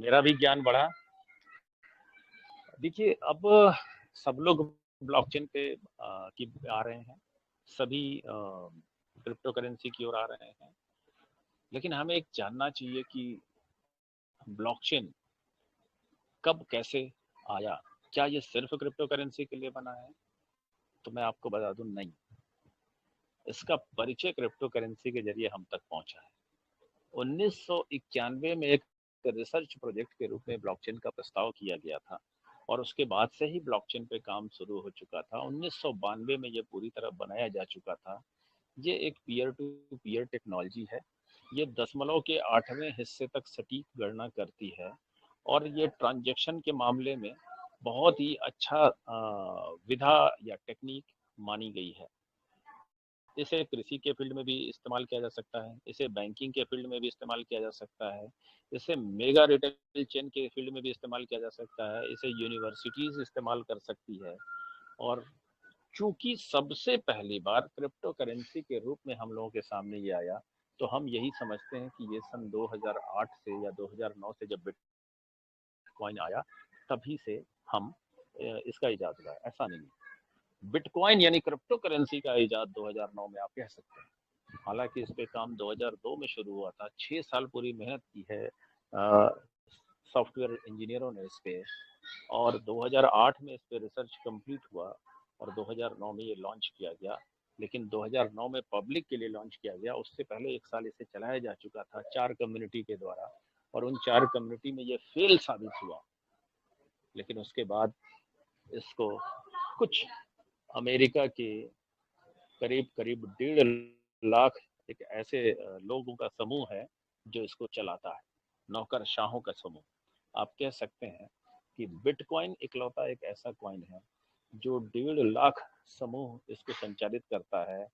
मेरा भी ज्ञान बढ़ा। देखिए, अब सब लोग ब्लॉकचेन पे की आ रहे हैं, सभी क्रिप्टो करेंसी की ओर आ रहे हैं, लेकिन हमें एक जानना चाहिए कि ब्लॉकचेन कब कैसे आया। क्या ये सिर्फ क्रिप्टो करेंसी के लिए बना है? तो मैं आपको बता दूं, नहीं। इसका परिचय क्रिप्टो करेंसी के जरिए हम तक पहुंचा है। 1991 में एक रिसर्च प्रोजेक्ट के रूप में ब्लॉकचेन का प्रस्ताव किया गया था और उसके बाद से ही ब्लॉकचेन पे काम शुरू हो चुका था। 1992 में ये पूरी तरह बनाया जा चुका था। ये एक पीयर टू पीयर टेक्नोलॉजी है। ये दशमलव के 8वें हिस्से तक सटीक गणना करती है और ये ट्रांजैक्शन के मामले में बहुत ही अच्छा विधा या टेक्निक मानी गई है। इसे कृषि के फील्ड में भी इस्तेमाल किया जा सकता है, इसे बैंकिंग के फील्ड में भी इस्तेमाल किया जा सकता है, इसे मेगा रिटेल चेन के फील्ड में भी इस्तेमाल किया जा सकता है, इसे यूनिवर्सिटीज इस्तेमाल कर सकती है। और चूंकि सबसे पहली बार क्रिप्टो करेंसी के रूप में हम लोगों के सामने ये आया, तो हम यही समझते हैं कि ये सन 2008 से या 2009 से जब बिटकॉइन आया, तभी से हम इसका इजाद हुआ है। ऐसा नहीं है। बिटकॉइन यानी क्रिप्टो करेंसी का इजाद 2009 में आप कह सकते हैं। हालांकि इस पे काम 2002 में शुरू हुआ था। 6 साल पूरी मेहनत की है सॉफ्टवेयर इंजीनियरों ने इस पे, और 2008 में इस पे रिसर्च कंप्लीट हुआ और 2009 में ये लॉन्च किया गया। लेकिन 2009 में पब्लिक के लिए लॉन्च किया गया, उससे पहले 1 साल इसे चलाया जा चुका था 4 कम्युनिटी के द्वारा, और उन 4 कम्युनिटी में ये फेल साबित हुआ। लेकिन उसके बाद इसको कुछ अमेरिका के करीब करीब 1.5 लाख एक ऐसे लोगों का समूह है जो इसको चलाता है, नौकरशाहों का समूह। आप कह सकते हैं कि बिटकॉइन इकलौता एक ऐसा कॉइन है जो 1.5 लाख समूह इसको संचालित करता है,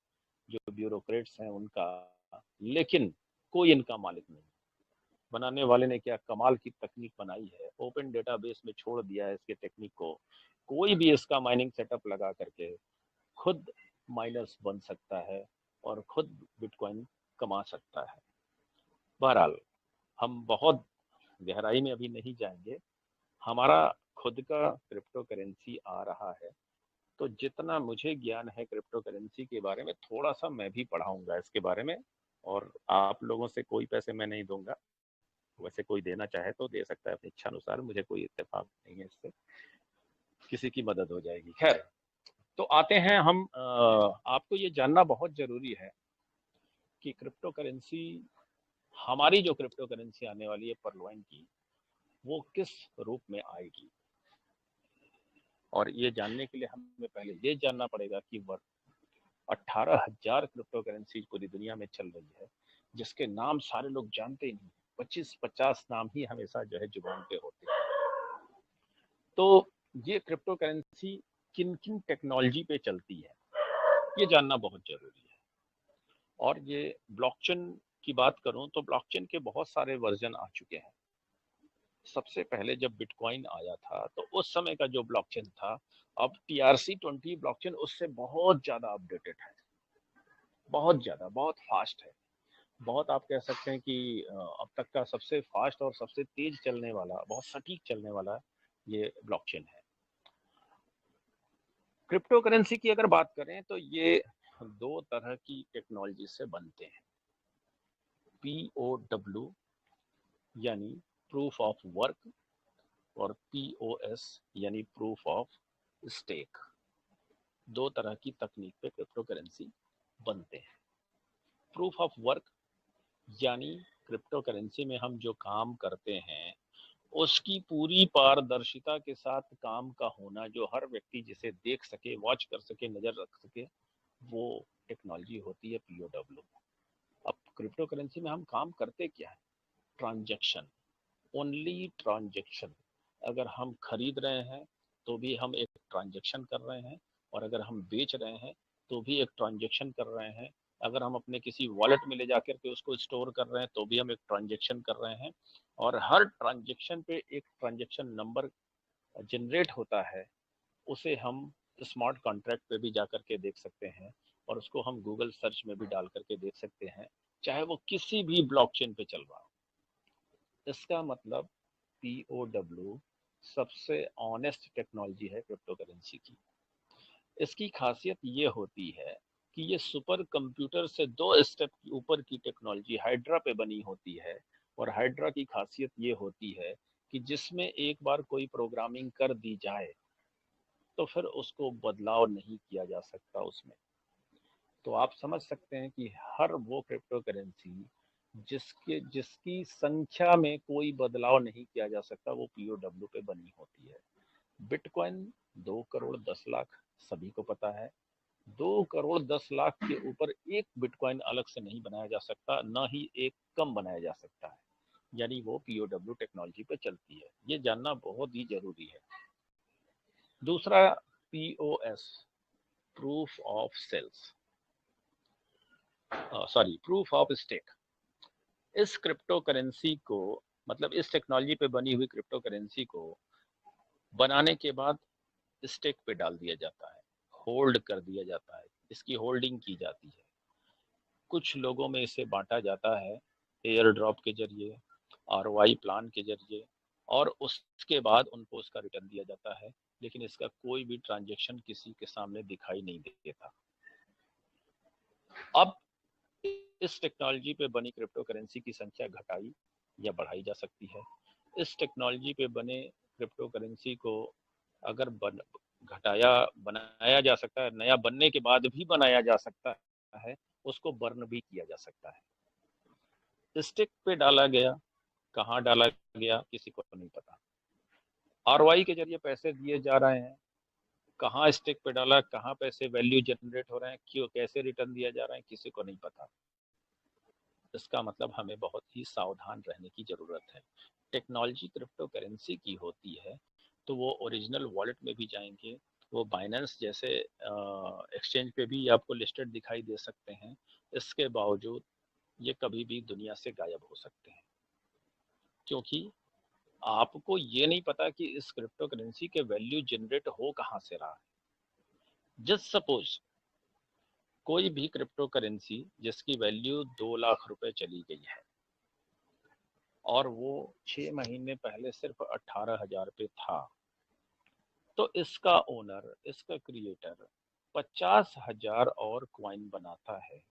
जो ब्यूरोक्रेट्स हैं उनका। लेकिन कोई इनका मालिक नहीं। बनाने वाले ने क्या कमाल की तकनीक बनाई है, ओपन डेटाबेस में छोड़ दिया है इसके टेक्निक को। कोई भी इसका माइनिंग सेटअप लगा करके खुद माइनर्स बन सकता है और खुद बिटकॉइन कमा सकता है। बहरहाल, हम बहुत गहराई में अभी नहीं जाएंगे। हमारा खुद का क्रिप्टो करेंसी आ रहा है, तो जितना मुझे ज्ञान है क्रिप्टो करेंसी के बारे में, थोड़ा सा मैं भी पढ़ाऊंगा इसके बारे में। और आप लोगों से कोई पैसे मैं नहीं दूंगा। वैसे कोई देना चाहे तो दे सकता है अपनी इच्छा अनुसार, मुझे कोई इत्तेफाक नहीं है इससे, किसी की मदद हो जाएगी। खैर, तो आते हैं हम आपको ये जानना बहुत जरूरी है कि क्रिप्टो करेंसी, हमारी जो क्रिप्टो करेंसी आने वाली है परलॉइन की, वो किस रूप में आएगी। और ये जानने के लिए हमें पहले ये जानना पड़ेगा कि 18,000 क्रिप्टो करेंसी पूरी दुनिया में चल रही है, जिसके नाम सारे लोग जानते ही नहीं। 25-50 नाम ही हमेशा जो है जुबान पे होते हैं। तो ये क्रिप्टो करेंसी किन किन टेक्नोलॉजी पे चलती है, ये जानना बहुत जरूरी है। और ये ब्लॉकचेन की बात करूं तो ब्लॉकचेन के बहुत सारे वर्जन आ चुके हैं। सबसे पहले जब बिटकॉइन आया था तो उस समय का जो ब्लॉकचेन था, अब TRC-20 ब्लॉकचेन उससे बहुत ज्यादा अपडेटेड है, बहुत ज्यादा, बहुत फास्ट है। बहुत, आप कह सकते हैं कि अब तक का सबसे फास्ट और सबसे तेज चलने वाला, बहुत सटीक चलने वाला ये ब्लॉकचेन है। क्रिप्टो करेंसी की अगर बात करें तो ये 2 तरह की टेक्नोलॉजी से बनते हैं। POW यानी प्रूफ ऑफ वर्क, और POS यानी प्रूफ ऑफ स्टेक। 2 तरह की तकनीक पे क्रिप्टो करेंसी बनते हैं। प्रूफ ऑफ वर्क यानी क्रिप्टो करेंसी में हम जो काम करते हैं उसकी पूरी पारदर्शिता के साथ काम का होना, जो हर व्यक्ति जिसे देख सके, वॉच कर सके, नजर रख सके, वो टेक्नोलॉजी होती है POW। अब क्रिप्टो करेंसी में हम काम करते क्या है? Transaction, only transaction. अगर हम खरीद रहे हैं तो भी हम एक ट्रांजैक्शन कर रहे हैं, और अगर हम बेच रहे हैं तो भी एक ट्रांजैक्शन कर रहे हैं। अगर हम अपने किसी वॉलेट में ले जाकर के उसको स्टोर कर रहे हैं तो भी हम एक ट्रांजैक्शन कर रहे हैं। और हर ट्रांजैक्शन पे एक ट्रांजैक्शन नंबर जनरेट होता है, उसे हम स्मार्ट कॉन्ट्रैक्ट पे भी जा करके देख सकते हैं, और उसको हम गूगल सर्च में भी डाल करके देख सकते हैं, चाहे वो किसी भी ब्लॉकचेन पे चल रहा हो। इसका मतलब POW सबसे ऑनेस्ट टेक्नोलॉजी है क्रिप्टो करेंसी की। इसकी खासियत ये होती है कि ये सुपर कंप्यूटर से 2 स्टेप ऊपर की टेक्नोलॉजी हाइड्रा पे बनी होती है। और हाइड्रा की खासियत ये होती है कि जिसमें एक बार कोई प्रोग्रामिंग कर दी जाए तो फिर उसको बदलाव नहीं किया जा सकता उसमें। तो आप समझ सकते हैं कि हर वो क्रिप्टो करेंसी जिसकी संख्या में कोई बदलाव नहीं किया जा सकता वो POW पे बनी होती है। बिटकॉइन 2 करोड़ 10 लाख सभी को पता है। 2 करोड़ 10 लाख के ऊपर एक बिटकॉइन अलग से नहीं बनाया जा सकता, ना ही एक कम बनाया जा सकता है। यानी वो POW टेक्नोलॉजी पे चलती है, ये जानना बहुत ही जरूरी है। दूसरा POS, proof of sales, sorry proof of stake. इस क्रिप्टो करेंसी को, मतलब इस टेक्नोलॉजी पे बनी हुई क्रिप्टो करेंसी को बनाने के बाद स्टेक पे डाल दिया जाता है, होल्ड कर दिया जाता है, इसकी होल्डिंग की जाती है। कुछ लोगों में इसे बांटा जाता है एयर ड्रॉप के जरिए, ROI प्लान के जरिए, और उसके बाद उनको उसका रिटर्न दिया जाता है। लेकिन इसका कोई भी ट्रांजैक्शन किसी के सामने दिखाई नहीं देता। अब इस टेक्नोलॉजी पे बनी क्रिप्टो करेंसी की संख्या घटाई या बढ़ाई जा सकती है। इस टेक्नोलॉजी पे बने क्रिप्टो करेंसी को अगर घटाया बनाया जा सकता है, नया बनने के बाद भी बनाया जा सकता है, उसको बर्न भी किया जा सकता है। स्टिक पे डाला गया, कहाँ डाला गया किसी को नहीं पता। ROI के जरिए पैसे दिए जा रहे हैं, कहाँ स्टिक पे डाला, कहाँ पैसे वैल्यू जनरेट हो रहे हैं, क्यों कैसे रिटर्न दिया जा रहा है, किसी को नहीं पता। इसका मतलब हमें बहुत ही सावधान रहने की जरूरत है। टेक्नोलॉजी क्रिप्टो करेंसी की होती है तो वो ओरिजिनल वॉलेट में भी जाएंगे, वो बाइनेंस जैसे एक्सचेंज पे भी आपको लिस्टेड दिखाई दे सकते हैं। इसके बावजूद ये कभी भी दुनिया से गायब हो सकते हैं, क्योंकि आपको ये नहीं पता कि इस क्रिप्टो करेंसी के वैल्यू जनरेट हो कहाँ से रहा है। जस्ट सपोज कोई भी क्रिप्टो करेंसी जिसकी वैल्यू 2 लाख रुपए चली गई है और वो 6 महीने पहले सिर्फ 18,000 पे था, तो इसका ओनर, इसका क्रिएटर 50,000 और क्वाइन बनाता है।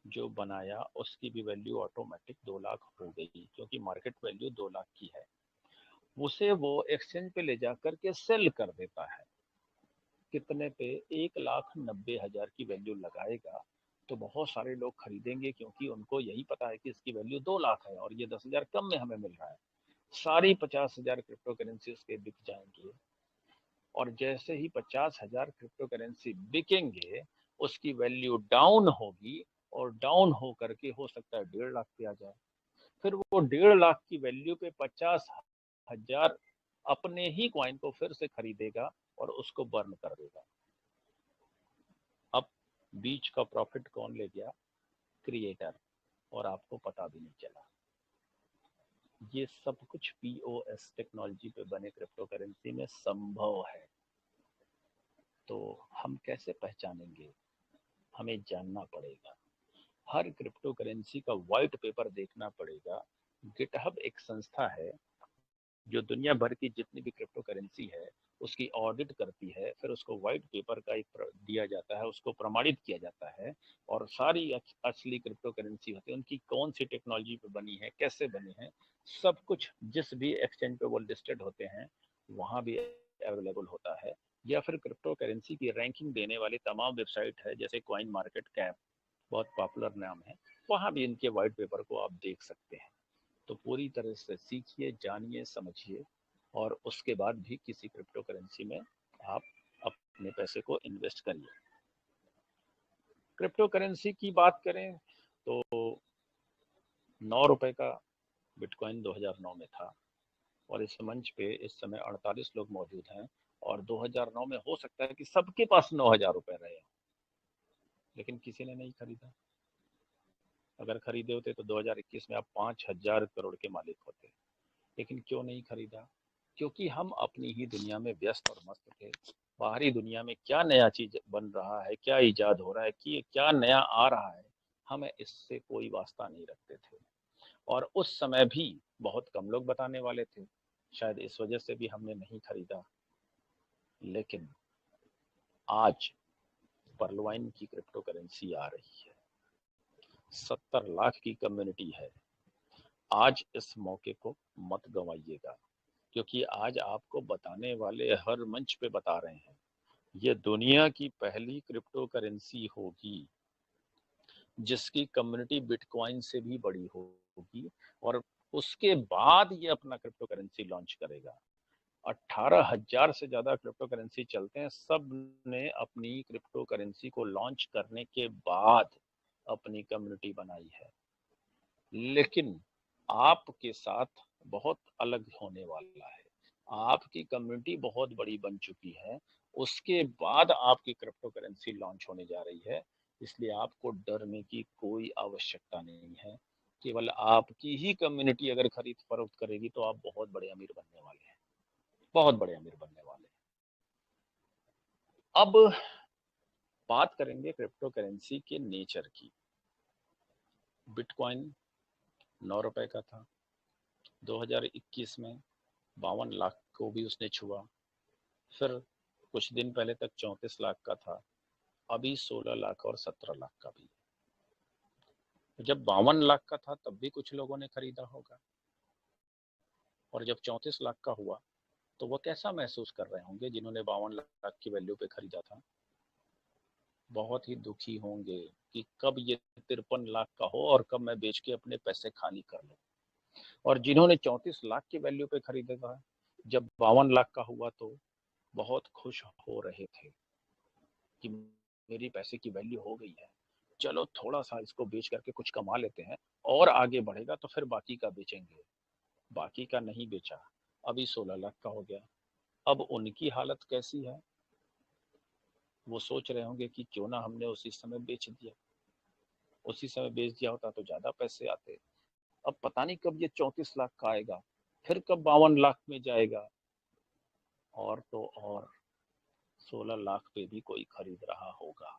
जो बनाया उसकी भी वैल्यू ऑटोमेटिक 2 लाख हो गई, क्योंकि मार्केट वैल्यू 2 लाख की है। उसे वो एक्सचेंज पे ले जा करके सेल कर देता है। कितने पे? 1,90,000 की वैल्यू लगाएगा तो बहुत सारे लोग खरीदेंगे, क्योंकि उनको यही पता है कि इसकी वैल्यू 2 लाख है और ये 10,000 कम में हमें मिल रहा है। सारी 50,000 क्रिप्टो करेंसी उसके बिक जाएंगे, और जैसे ही 50,000 क्रिप्टो करेंसी बिकेंगे उसकी वैल्यू डाउन होगी, और डाउन हो करके हो सकता है 1.5 लाख पे आ जाए। फिर वो 1.5 लाख की वैल्यू पे 50,000 अपने ही क्वाइन को फिर से खरीदेगा और उसको बर्न कर देगा। अब बीच का प्रॉफिट कौन ले गया? क्रिएटर, और आपको पता भी नहीं चला। ये सब कुछ POS टेक्नोलॉजी पे बने क्रिप्टो करेंसी में संभव है। तो हम कैसे पहचानेंगे? हमें जानना पड़ेगा। हर क्रिप्टो करेंसी का व्हाइट पेपर देखना पड़ेगा। गिटहब एक संस्था है जो दुनिया भर की जितनी भी क्रिप्टो करेंसी है उसकी ऑडिट करती है, फिर उसको व्हाइट पेपर का एक दिया जाता है, उसको प्रमाणित किया जाता है। और सारी असली क्रिप्टो करेंसी होती है, उनकी कौन सी टेक्नोलॉजी पे बनी है, कैसे बनी है, सब कुछ जिस भी एक्सचेंज पे वो लिस्टेड होते हैं वहाँ भी अवेलेबल होता है। या फिर क्रिप्टो करेंसी की रैंकिंग देने वाली तमाम वेबसाइट है, जैसे कॉइन मार्केट कैप, बहुत पॉपुलर नाम है, वहाँ भी इनके व्हाइट पेपर को आप देख सकते हैं। तो पूरी तरह से सीखिए, जानिए, समझिए, और उसके बाद भी किसी क्रिप्टो करेंसी में आप अपने पैसे को इन्वेस्ट करिए। क्रिप्टो करेंसी की बात करें तो 9 रुपए का बिटकॉइन 2009 में था, और इस मंच पे इस समय 48 लोग मौजूद हैं, और 2009 में हो सकता है कि सबके पास 9,000 रुपए रहे, लेकिन किसी ने नहीं खरीदा। अगर खरीदे होते तो 2021 में आप 5,000 करोड़ के मालिक होते। लेकिन क्यों नहीं खरीदा? क्योंकि हम अपनी ही दुनिया में व्यस्त और मस्त थे। बाहरी दुनिया में क्या नया चीज बन रहा है, क्या इजाद हो रहा है, कि क्या नया आ रहा है, हमें इससे कोई वास्ता नहीं रखते थे। और उस समय भी बहुत कम लोग बताने वाले थे, शायद इस वजह से भी हमने नहीं खरीदा। लेकिन आज पर्लवाइन की क्रिप्टो करेंसी आ रही है, 70 लाख की कम्युनिटी है। आज इस मौके को मत गंवाइएगा, क्योंकि आज आपको बताने वाले हर मंच पे बता रहे हैं, ये दुनिया की पहली क्रिप्टो करेंसी होगी जिसकी कम्युनिटी बिटकॉइन से भी बड़ी होगी, और उसके बाद ये अपना क्रिप्टो करेंसी लॉन्च करेगा। 18,000 से ज्यादा क्रिप्टो करेंसी चलते हैं, सब ने अपनी क्रिप्टो करेंसी को लॉन्च करने के बाद अपनी कम्युनिटी बनाई है। लेकिन आपके साथ बहुत अलग होने वाला है, आपकी कम्युनिटी बहुत बड़ी बन चुकी है, उसके बाद आपकी क्रिप्टो करेंसी लॉन्च होने जा रही है। इसलिए आपको डरने की कोई आवश्यकता नहीं है। केवल आपकी ही कम्युनिटी अगर खरीद फरोख्त करेगी तो आप बहुत बड़े अमीर बनने वाले हैं, बहुत बड़े अमीर बनने वाले हैं। अब बात करेंगे क्रिप्टो करेंसी के नेचर की। बिटकॉइन 9 रुपए का था, 2021 में 52 लाख को भी उसने छुआ, फिर कुछ दिन पहले तक 34 लाख का था, अभी 16 लाख और 17 लाख का भी। जब 52 लाख का था तब भी कुछ लोगों ने खरीदा होगा, और जब 34 लाख का हुआ तो वो कैसा महसूस कर रहे होंगे जिन्होंने 52 लाख की वैल्यू पे खरीदा था? बहुत ही दुखी होंगे कि कब ये 53 लाख का हो और कब मैं बेच के अपने पैसे खाली कर लूं। और जिन्होंने 34 लाख की वैल्यू पे खरीदा था, जब 52 लाख का हुआ तो बहुत खुश हो रहे थे कि मेरी पैसे की वैल्यू हो गई है, चलो थोड़ा सा इसको बेच करके कुछ कमा लेते हैं, और आगे बढ़ेगा तो फिर बाकी का बेचेंगे। बाकी का नहीं बेचा, अभी 16 लाख का हो गया। अब उनकी हालत कैसी है? वो सोच रहे होंगे कि क्यों ना हमने उसी समय बेच दिया, उसी समय बेच दिया होता तो ज्यादा पैसे आते। अब पता नहीं कब ये 34 लाख का आएगा, फिर कब 52 लाख में जाएगा, और तो और 16 लाख पे भी कोई खरीद रहा होगा।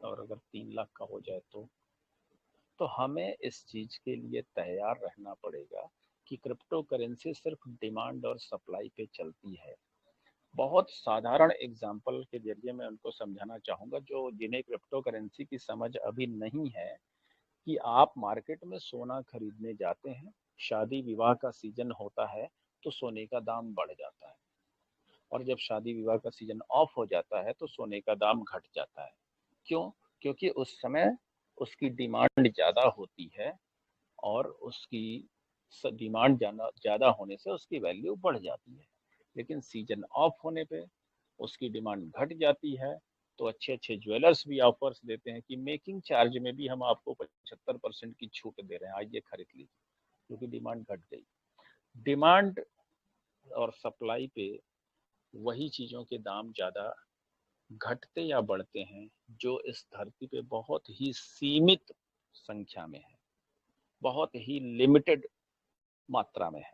और अगर 3 लाख का हो जाए तो हमें इस चीज के लिए तैयार रहना पड़ेगा कि क्रिप्टो करेंसी सिर्फ डिमांड और सप्लाई पे चलती है। बहुत साधारण एग्जांपल के जरिए मैं उनको समझाना चाहूंगा जो जिन्हें क्रिप्टो करेंसी की समझ अभी नहीं है, कि आप मार्केट में सोना खरीदने जाते हैं, शादी विवाह का सीजन होता है तो सोने का दाम बढ़ जाता है, और जब शादी विवाह का सीजन ऑफ हो जाता है तो सोने का दाम घट जाता है। क्यों? क्योंकि उस समय उसकी डिमांड ज़्यादा होती है, और उसकी डिमांड ज़्यादा होने से उसकी वैल्यू बढ़ जाती है। लेकिन सीजन ऑफ होने पे उसकी डिमांड घट जाती है, तो अच्छे अच्छे ज्वेलर्स भी ऑफर्स देते हैं कि मेकिंग चार्ज में भी हम आपको 75% की छूट दे रहे हैं, आइए खरीद लीजिए, क्योंकि डिमांड घट गई। डिमांड और सप्लाई पे वही चीज़ों के दाम ज़्यादा घटते या बढ़ते हैं जो इस धरती पे बहुत ही सीमित संख्या में है, बहुत ही लिमिटेड मात्रा में है।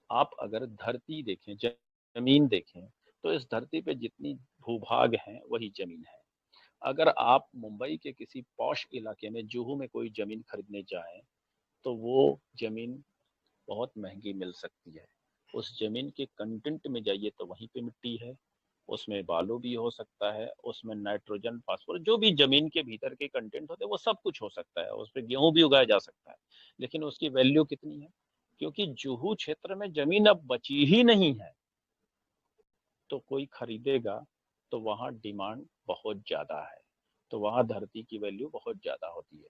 आप अगर धरती देखें, जमीन देखें, तो इस धरती पे जितनी भूभाग है वही जमीन है। अगर आप मुंबई के किसी पॉश इलाके में जुहू में कोई जमीन खरीदने जाएं तो वो जमीन बहुत महंगी मिल सकती है। उस जमीन के कंटेंट में जाइए तो वहीं पे मिट्टी है, उसमें बालू भी हो सकता है, उसमें नाइट्रोजन फास्फोरस जो भी जमीन के भीतर के कंटेंट होते हैं वो सब कुछ हो सकता है, उस पर गेहूं भी उगाया जा सकता है। लेकिन उसकी वैल्यू कितनी है? क्योंकि जुहू क्षेत्र में जमीन अब बची ही नहीं है, तो कोई खरीदेगा तो वहाँ डिमांड बहुत ज्यादा है, तो वहाँ धरती की वैल्यू बहुत ज्यादा होती है।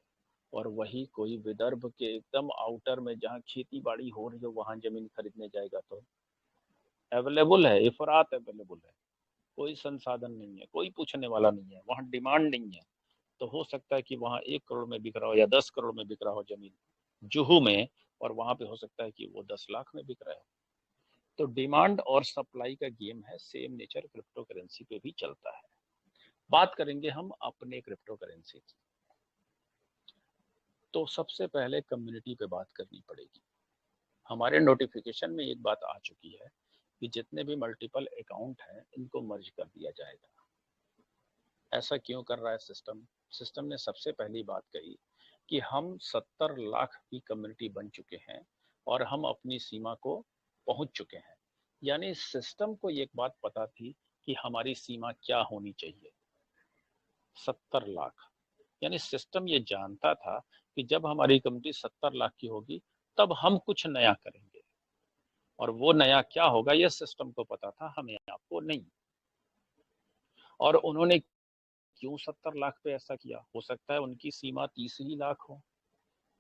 और वही कोई विदर्भ के एकदम आउटर में जहाँ खेती बाड़ी हो रही हो वहाँ जमीन खरीदने जाएगा तो अवेलेबल है, इफरात अवेलेबल है, कोई संसाधन नहीं है, कोई पूछने वाला नहीं है, वहाँ डिमांड नहीं है। तो हो सकता है कि वहाँ 1 करोड़ में बिक रहा हो या 10 करोड़ में बिक रहा हो जमीन जुहू में, और वहाँ पे हो सकता है कि वो 10 लाख में बिक रहा है। तो डिमांड और सप्लाई का गेम है, सेम नेचर क्रिप्टो करेंसी पे भी चलता है। बात करेंगे हम अपने क्रिप्टो करेंसी की, तो सबसे पहले कम्युनिटी पे बात करनी पड़ेगी। हमारे नोटिफिकेशन में एक बात आ चुकी है कि जितने भी मल्टीपल अकाउंट हैं इनको मर्ज कर दिया जाएगा। ऐसा क्यों कर रहा है सिस्टम? सिस्टम ने सबसे पहली बात कही कि हम 70 लाख की कम्युनिटी बन चुके हैं और हम अपनी सीमा को पहुंच चुके हैं। यानी सिस्टम को एक बात पता थी कि हमारी सीमा क्या होनी चाहिए, 70 लाख। यानी सिस्टम ये जानता था कि जब हमारी कम्युनिटी 70 लाख की होगी तब हम कुछ नया करेंगे, और वो नया क्या होगा ये सिस्टम को पता था, हमें आपको नहीं। और उन्होंने क्यों 70 लाख पे ऐसा किया? हो सकता है उनकी सीमा 30 ही लाख हो,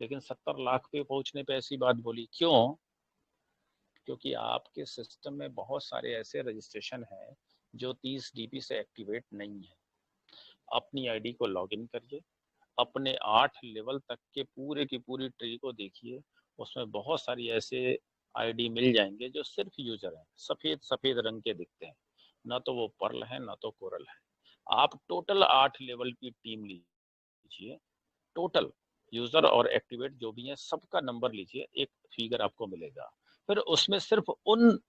लेकिन 70 लाख पे पहुंचने पे ऐसी बात बोली क्यों? क्योंकि आपके सिस्टम में बहुत सारे ऐसे रजिस्ट्रेशन हैं जो 30 डीबी से एक्टिवेट नहीं है। अपनी आईडी को लॉगिन करिए, अपने 8 लेवल तक के पूरे की पूरी ट्री को देखिए, उसमें बहुत सारी ऐसे आईडी मिल जाएंगे जो सिर्फ यूजर हैं, सफेद सफेद रंग के दिखते हैं, ना तो वो पर्ल है ना तो कोरल है। आप टोटल 8 लेवल की टीम लीजिए, टोटल यूजर और एक्टिवेट जो भी है सबका नंबर लीजिए, एक फिगर आपको मिलेगा। फिर उसमें सिर्फ उन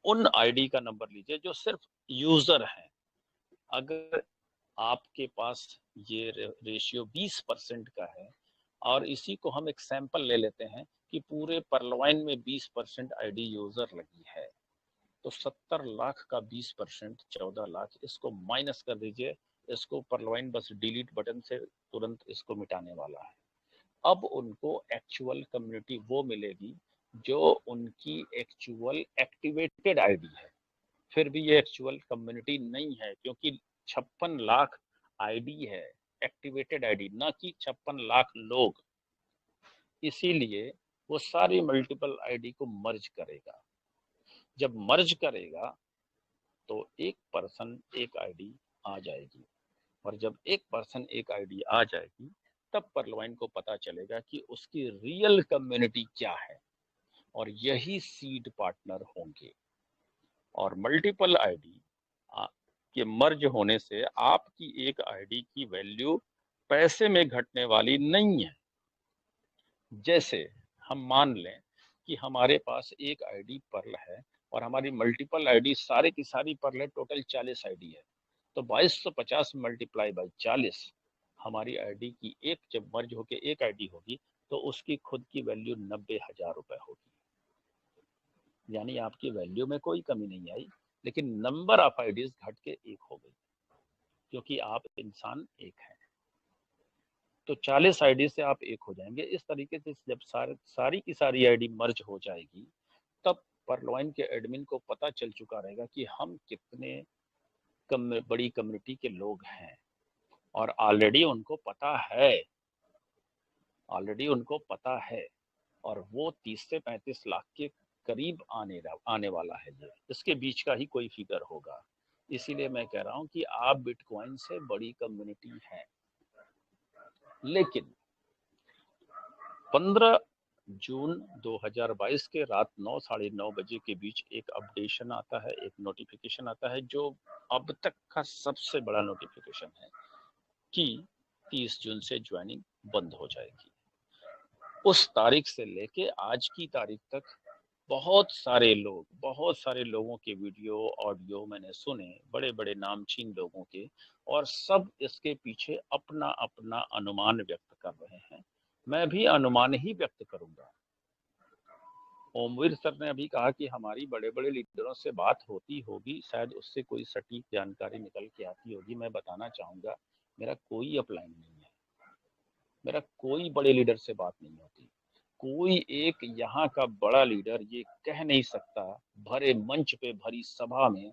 उन आईडी का नंबर लीजिए जो सिर्फ यूजर हैं। अगर आपके पास ये रेशियो 20% का है, और इसी को हम एक सैंपल ले लेते हैं कि पूरे परलवाइन में 20% आईडी यूजर लगी है, तो 70 लाख का 20% 14 लाख, इसको माइनस कर दीजिए। इसको परलवाइन बस डिलीट बटन से तुरंत इसको मिटाने वाला है। अब उनको एक्चुअल कम्युनिटी वो मिलेगी जो उनकी एक्चुअल एक्टिवेटेड आईडी है। फिर भी ये एक्चुअल कम्युनिटी नहीं है, क्योंकि 56 लाख आईडी है, एक्टिवेटेड आईडी, ना कि 56 लाख लोग। इसीलिए वो सारी मल्टीपल आईडी को मर्ज करेगा। जब मर्ज करेगा तो एक पर्सन एक आईडी आ जाएगी, और जब एक पर्सन एक आईडी आ जाएगी तब परलवाइन को पता चलेगा कि उसकी रियल कम्युनिटी क्या है, और यही सीड पार्टनर होंगे। और मल्टीपल आईडी के मर्ज होने से आपकी एक आईडी की वैल्यू पैसे में घटने वाली नहीं है। जैसे हम मान लें कि हमारे पास एक आईडी पर्ल है और हमारी मल्टीपल आईडी सारे की सारी पर्ल है, टोटल 40 आईडी है, तो 2250 मल्टीप्लाई बाई 40, हमारी आईडी की एक जब मर्ज होके एक आईडी होगी तो उसकी खुद की वैल्यू 90,000 रुपए होगी। यानी आपकी वैल्यू में कोई कमी नहीं आई, लेकिन नंबर ऑफ आईडीज घट के एक हो गई, क्योंकि आप इंसान एक हैं। तो 40 आईडी से आप एक हो जाएंगे। इस तरीके से जब सारी की सारी आईडी मर्ज हो जाएगी तब परलवाइन के एडमिन को पता चल चुका रहेगा कि हम कितने बड़ी कम्युनिटी के लोग हैं, और ऑलरेडी उनको पता है, और वो 30 से 35 लाख के करीब आने वाला है। ये इसके बीच का ही कोई फिगर होगा। इसीलिए मैं कह रहा हूं कि आप बिटकॉइन से बड़ी कम्युनिटी हैं। लेकिन 15 जून 2022 के रात 9 साढ़े 9 बजे के बीच एक अपडेशन आता है, एक नोटिफिकेशन आता है, जो अब तक का सबसे बड़ा नोटिफिकेशन है कि 30 जून से ज्वाइनिंग बंद हो जाएगी। उस तारीख से लेके आज की तारीख तक बहुत सारे लोगों के वीडियो ऑडियो मैंने सुने, बड़े बड़े नामचीन लोगों के, और सब इसके पीछे अपना अपना अनुमान व्यक्त कर रहे हैं। मैं भी अनुमान ही व्यक्त करूंगा। ओमवीर सर ने अभी कहा कि हमारी बड़े बड़े लीडरों से बात होती होगी, शायद उससे कोई सटीक जानकारी निकल के आती होगी। मैं बताना चाहूंगा, मेरा कोई अपलाइन नहीं है, मेरा कोई बड़े लीडर से बात नहीं होती। कोई एक यहाँ का बड़ा लीडर ये कह नहीं सकता भरे मंच पे, भरी सभा में,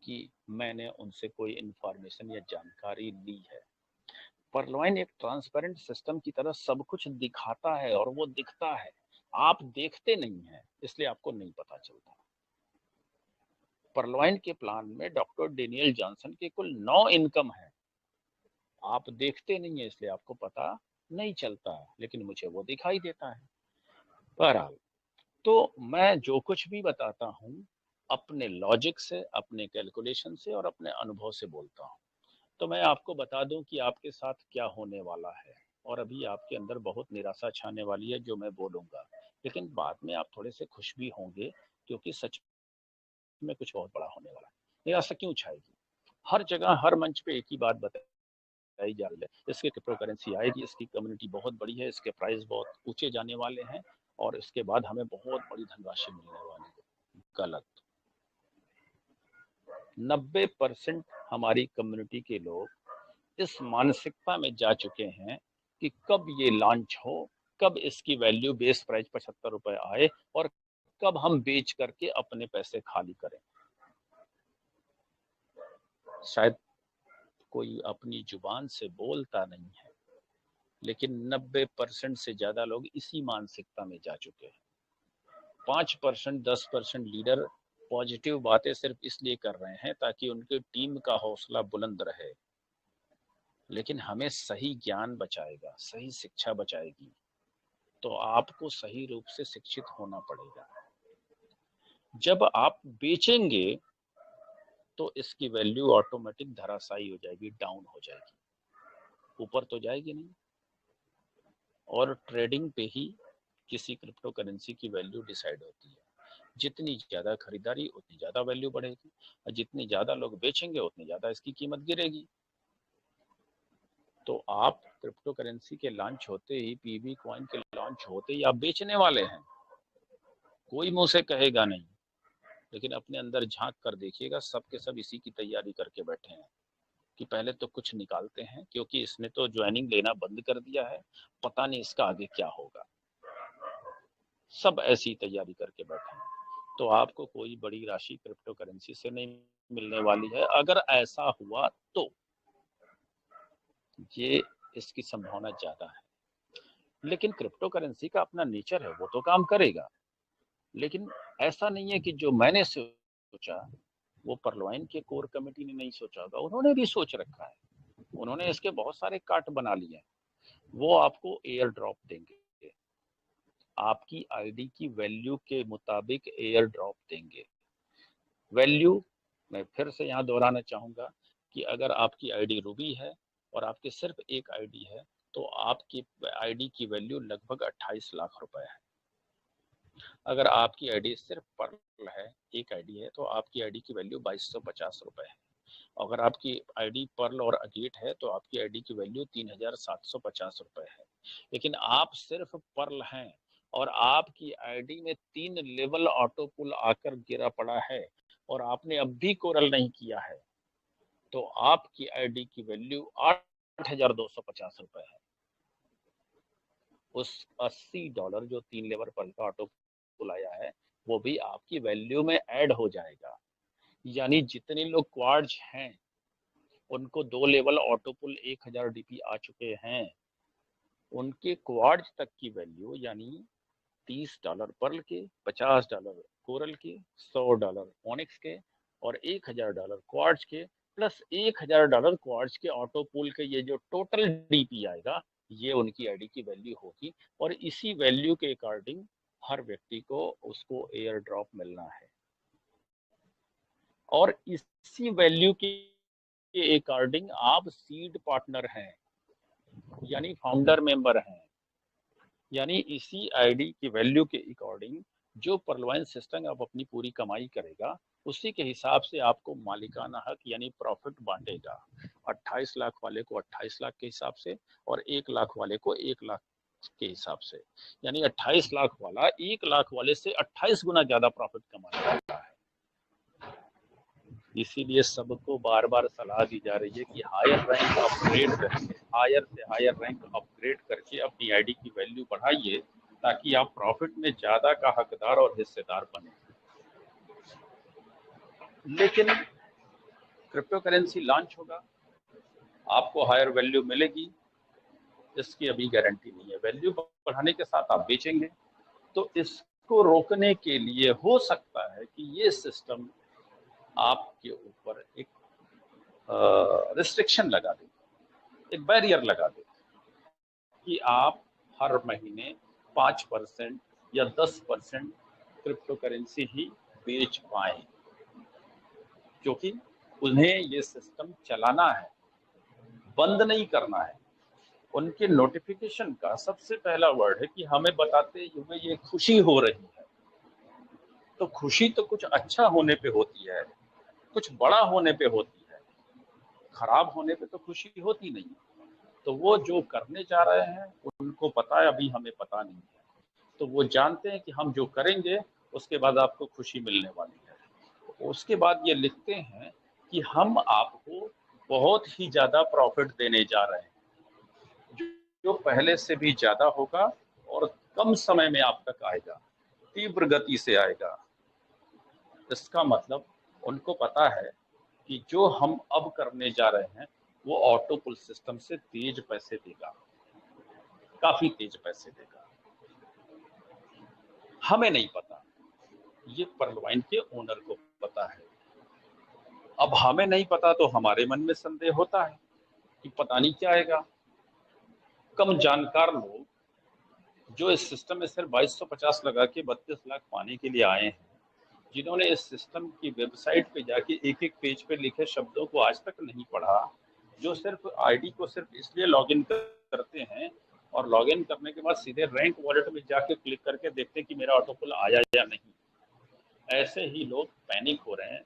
कि मैंने उनसे कोई इंफॉर्मेशन या जानकारी ली है। परलवाइन एक ट्रांसपेरेंट सिस्टम की तरह सब कुछ दिखाता है, और वो दिखता है, आप देखते नहीं है, इसलिए आपको नहीं पता चलता। परलवाइन के प्लान में डॉक्टर डेनियल जॉनसन के कुल 9 इनकम है, आप देखते नहीं है इसलिए आपको पता नहीं चलता, लेकिन मुझे वो दिखाई देता है। बहरहाल, तो मैं जो कुछ भी बताता हूँ अपने लॉजिक से, अपने कैलकुलेशन से और अपने अनुभव से बोलता हूँ। तो मैं आपको बता दूं कि आपके साथ क्या होने वाला है, और अभी आपके अंदर बहुत निराशा छाने वाली है जो मैं बोलूंगा, लेकिन बाद में आप थोड़े से खुश भी होंगे, क्योंकि सच में कुछ बहुत बड़ा होने वाला है। निराशा क्यों छाएगी? हर जगह हर मंच पे एक ही बात बताई आई जा रही है, इसकी क्रिप्टो करेंसी आएगी, इसकी कम्युनिटी बहुत बड़ी है, इसके प्राइस बहुत ऊंचे जाने वाले हैं और इसके बाद हमें बहुत बड़ी धनराशि मिलने वाली है। गलत। 90% हमारी कम्युनिटी के लोग इस मानसिकता में जा चुके हैं कि कब ये लॉन्च हो, कब इसकी वैल्यू बेस प्राइस 75 रुपए आए और कब हम बेच करके अपने पैसे खाली करें। शायद कोई अपनी जुबान से बोलता नहीं है, लेकिन 90% से ज्यादा लोग इसी मानसिकता में जा चुके हैं। 5% 10% लीडर पॉजिटिव बातें सिर्फ इसलिए कर रहे हैं ताकि उनकी टीम का हौसला बुलंद रहे, लेकिन हमें सही ज्ञान बचाएगा, सही शिक्षा बचाएगी, तो आपको सही रूप से शिक्षित होना पड़ेगा। जब आप बेचेंगे तो इसकी वैल्यू ऑटोमेटिक धराशायी हो जाएगी, डाउन हो जाएगी, ऊपर तो जाएगी नहीं। और ट्रेडिंग पे ही किसी क्रिप्टो करेंसी की वैल्यू डिसाइड होती है। जितनी ज्यादा खरीदारी उतनी ज्यादा वैल्यू बढ़ेगी और जितनी ज्यादा लोग बेचेंगे उतनी ज्यादा इसकी कीमत गिरेगी। तो आप क्रिप्टो करेंसी के लॉन्च होते ही, पीबी कॉइन के लॉन्च होते ही आप बेचने वाले हैं, कोई मुंह से कहेगा नहीं, लेकिन अपने अंदर झांक कर देखिएगा, सब के सब इसी की तैयारी करके बैठे हैं कि पहले तो कुछ निकालते हैं, क्योंकि इसने तो ज्वाइनिंग लेना बंद कर दिया है, पता नहीं इसका आगे क्या होगा। सब ऐसी तैयारी करके बैठे हैं। तो आपको कोई बड़ी राशि क्रिप्टो करेंसी से नहीं मिलने वाली है। अगर ऐसा हुआ तो ये इसकी संभावना ज्यादा है, लेकिन क्रिप्टो करेंसी का अपना नेचर है, वो तो काम करेगा। लेकिन ऐसा नहीं है कि जो मैंने सोचा वो परलवाइन के कोर कमेटी ने नहीं सोचा होगा, उन्होंने भी सोच रखा है, उन्होंने इसके बहुत सारे कार्ट बना लिए हैं। वो आपको एयर ड्रॉप देंगे, आपकी आईडी की वैल्यू के मुताबिक एयर ड्रॉप देंगे। वैल्यू मैं फिर से यहाँ दोहराना चाहूंगा कि अगर आपकी आईडी रूबी है और आपके सिर्फ एक आईडी है तो आपकी आईडी की वैल्यू लगभग 28 लाख रुपए है। अगर आपकी आईडी सिर्फ पर्ल है, एक आईडी है, तो आपकी आईडी की वैल्यू 2250 रुपए है। अगर आपकी आईडी पर्ल और अगेट है तो आपकी आईडी की वैल्यू 3750 रुपए है। लेकिन आप सिर्फ पर्ल हैं और आपकी आईडी में 3 लेवल ऑटो पुल आकर गिरा पड़ा है और आपने अब भी कोरल नहीं किया है, तो आपकी आईडी की वैल्यू 8250 रुपए है। उस $80 जो 3 लेवल पर्ल का ऑटो पुल आया है वो भी आपकी वैल्यू में ऐड हो जाएगा। यानी जितने लोग क्वार्ज हैं उनको 2 लेवल ऑटो पुल 1000 डीपी आ चुके हैं, उनके क्वार्ज तक की वैल्यू यानी $30 पर्ल के, $50 कोरल के, $100 ओनिक्स के और $1000 क्वार्ज के, प्लस $1000 क्वार्ज के ऑटो पुल के, ये जो टोटल डीपी आएगा ये उनकी आईडी की वैल्यू होगी। और इसी वैल्यू के अकॉर्डिंग हर व्यक्ति को उसको एयर ड्रॉप मिलना है और इसी वैल्यू के अकॉर्डिंग आप सीड पार्टनर हैं यानी फाउंडर मेंबर हैं। यानी इसी आईडी की वैल्यू के अकॉर्डिंग जो परलवाइन सिस्टम आप अपनी पूरी कमाई करेगा उसी के हिसाब से आपको मालिकाना हक यानी प्रॉफिट बांटेगा। 28 लाख वाले को 28 लाख के हिसाब से और 1 लाख वाले को 1 लाख के हिसाब से, यानी 28 लाख वाला 1 लाख वाले से 28 गुना ज्यादा प्रॉफिट कमा रहा है। इसीलिए सबको बार बार सलाह दी जा रही है कि हायर रैंक अपग्रेड करके, हायर से हायर रैंक अपग्रेड करके अपनी आईडी की वैल्यू बढ़ाइए ताकि आप प्रॉफिट में ज्यादा का हकदार और हिस्सेदार बने। लेकिन क्रिप्टो करेंसी लॉन्च होगा, आपको हायर वैल्यू मिलेगी, इसकी अभी गारंटी नहीं है। वैल्यू बढ़ाने के साथ आप बेचेंगे, तो इसको रोकने के लिए हो सकता है कि ये सिस्टम आपके ऊपर एक रिस्ट्रिक्शन लगा दे, एक बैरियर लगा दे कि आप हर महीने 5% या 10% क्रिप्टो करेंसी ही बेच पाए, क्योंकि उन्हें ये सिस्टम चलाना है, बंद नहीं करना है। उनके नोटिफिकेशन का सबसे पहला वर्ड है कि हमें बताते हुए ये खुशी हो रही है। तो खुशी तो कुछ अच्छा होने पे होती है, कुछ बड़ा होने पे होती है। खराब होने पे तो खुशी होती नहीं। तो वो जो करने जा रहे हैं उनको पता है, अभी हमें पता नहीं है, तो वो जानते हैं कि हम जो करेंगे उसके बाद आपको खुशी मिलने वाली है। उसके बाद ये लिखते हैं कि हम आपको बहुत ही ज्यादा प्रॉफिट देने जा रहे हैं, जो पहले से भी ज्यादा होगा और कम समय में आप तक आएगा, तीव्र गति से आएगा। इसका मतलब उनको पता है कि जो हम अब करने जा रहे हैं वो ऑटो पुल सिस्टम से तेज पैसे देगा, काफी तेज पैसे देगा। हमें नहीं पता, ये पर्ल वाइन के ओनर को पता है। अब हमें नहीं पता तो हमारे मन में संदेह होता है कि पता नहीं क्या आएगा। कम जानकार लोग जो इस सिस्टम में सिर्फ 2250 लगा के 32 लाख पाने के लिए आए हैं, जिन्होंने इस सिस्टम की वेबसाइट पे जाके एक एक पेज पे लिखे शब्दों को आज तक नहीं पढ़ा, जो सिर्फ आईडी को सिर्फ इसलिए लॉगिन करते हैं और लॉगिन करने के बाद सीधे रैंक वॉलेट में जाके क्लिक करके देखते हैं कि मेरा ऑटोपुल आया या नहीं, ऐसे ही लोग पैनिक हो रहे हैं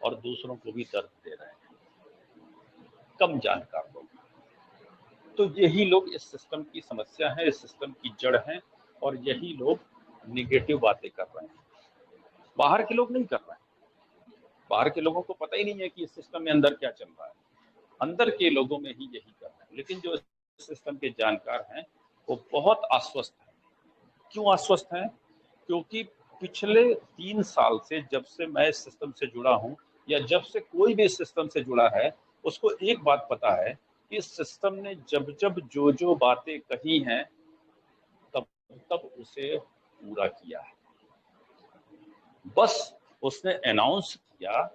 और दूसरों को भी दर्द दे रहे हैं, कम जानकार लोग। तो यही लोग इस सिस्टम की समस्या है, इस सिस्टम की जड़ है, और यही लोग निगेटिव बातें कर रहे हैं। बाहर के लोग नहीं कर रहे हैं, बाहर के लोगों को पता ही नहीं है कि इस सिस्टम में अंदर क्या चल रहा है, अंदर के लोगों में ही यही कर रहे हैं। लेकिन जो सिस्टम के जानकार हैं वो बहुत आश्वस्त हैं। क्यों आश्वस्त हैं? क्योंकि पिछले 3 साल से, जब से मैं इस सिस्टम से जुड़ा हूं या जब से कोई भी इस सिस्टम से जुड़ा है, उसको एक बात पता है कि इस सिस्टम ने जब जब जो जो बातें कही हैं तब तब उसे पूरा किया है। बस उसने अनाउंस किया,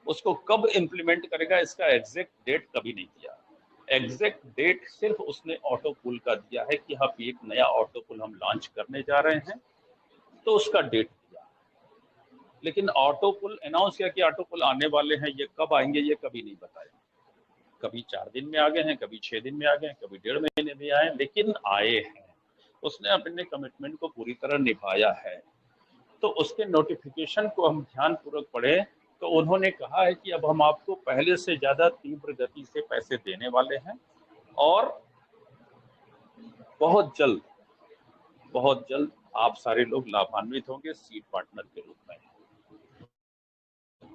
उसको कब इम्प्लीमेंट करेगा इसका एग्जैक्ट डेट कभी नहीं दिया। एग्जैक्ट डेट सिर्फ उसने ऑटो पुल का दिया है कि हाँ एक नया ऑटो पुल हम लॉन्च करने जा रहे हैं, तो उसका डेट दिया। लेकिन ऑटो पुल अनाउंस किया कि ऑटो पुल आने वाले हैं, ये कब आएंगे ये कभी नहीं बताया। कभी 4 दिन में आ गए हैं, कभी 6 दिन में आ गए हैं, कभी 1.5 महीने में आए, लेकिन आए हैं। उसने अपने कमिटमेंट को पूरी तरह निभाया है। तो उसके नोटिफिकेशन को हम ध्यानपूर्वक पढ़े तो उन्होंने कहा है कि अब हम आपको पहले से ज्यादा तीव्र गति से पैसे देने वाले हैं और बहुत जल्द आप सारे लोग लाभान्वित होंगे सीड पार्टनर के रूप में।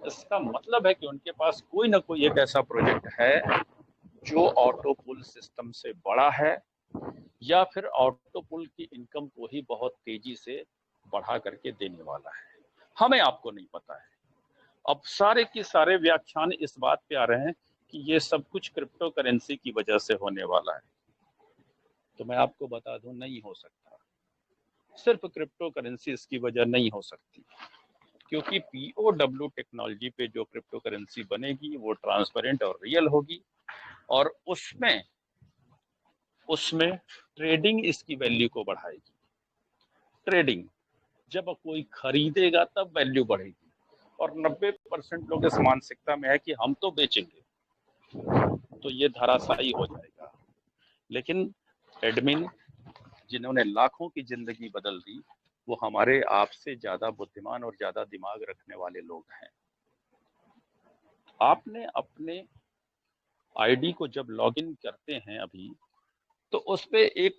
इसका मतलब है कि उनके पास कोई ना कोई एक ऐसा प्रोजेक्ट है जो ऑटो पुल सिस्टम से बड़ा है, या फिर ऑटो पुल की इनकम को ही बहुत तेजी से बढ़ा करके देने वाला है। हमें आपको नहीं पता है। अब सारे के सारे व्याख्यान इस बात पे आ रहे हैं कि ये सब कुछ क्रिप्टो करेंसी की वजह से होने वाला है। तो मैं आपको बता दूं, नहीं हो सकता। सिर्फ क्रिप्टो करेंसी इसकी वजह नहीं हो सकती, क्योंकि POW टेक्नोलॉजी पे जो क्रिप्टो करेंसी बनेगी वो ट्रांसपेरेंट और रियल होगी, और उसमें ट्रेडिंग इसकी वैल्यू को बढ़ाएगी। ट्रेडिंग जब कोई खरीदेगा तब वैल्यू बढ़ेगी, और 90% लोग इस मानसिकता में है कि हम तो बेचेंगे, तो ये धराशायी हो जाएगा। लेकिन एडमिन जिन्होंने लाखों की जिंदगी बदल दी, वो हमारे आपसे ज्यादा बुद्धिमान और ज्यादा दिमाग रखने वाले लोग हैं। आपने अपने आईडी को जब लॉगिन करते हैं अभी, तो उस पे एक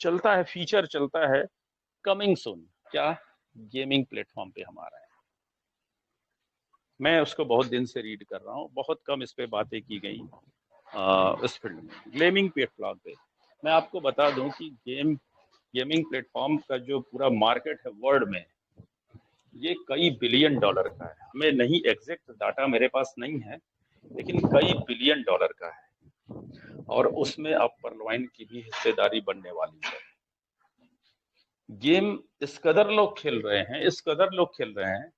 चलता है, फीचर चलता है कमिंग सून। क्या? गेमिंग प्लेटफॉर्म पे हमारा है। मैं उसको बहुत दिन से रीड कर रहा हूँ, बहुत कम इस पे बातें की गई इस फील्ड में। गेमिंग प्लेटफॉर्म पे मैं आपको बता दूं कि गेमिंग प्लेटफॉर्म का जो पूरा मार्केट है वर्ल्ड में, ये कई बिलियन डॉलर का है। हमें नहीं, एग्जैक्ट डाटा मेरे पास नहीं है, लेकिन कई बिलियन डॉलर का है, और उसमें अब पर्ल वाइन की भी हिस्सेदारी बनने वाली है। गेम इस कदर लोग खेल रहे हैं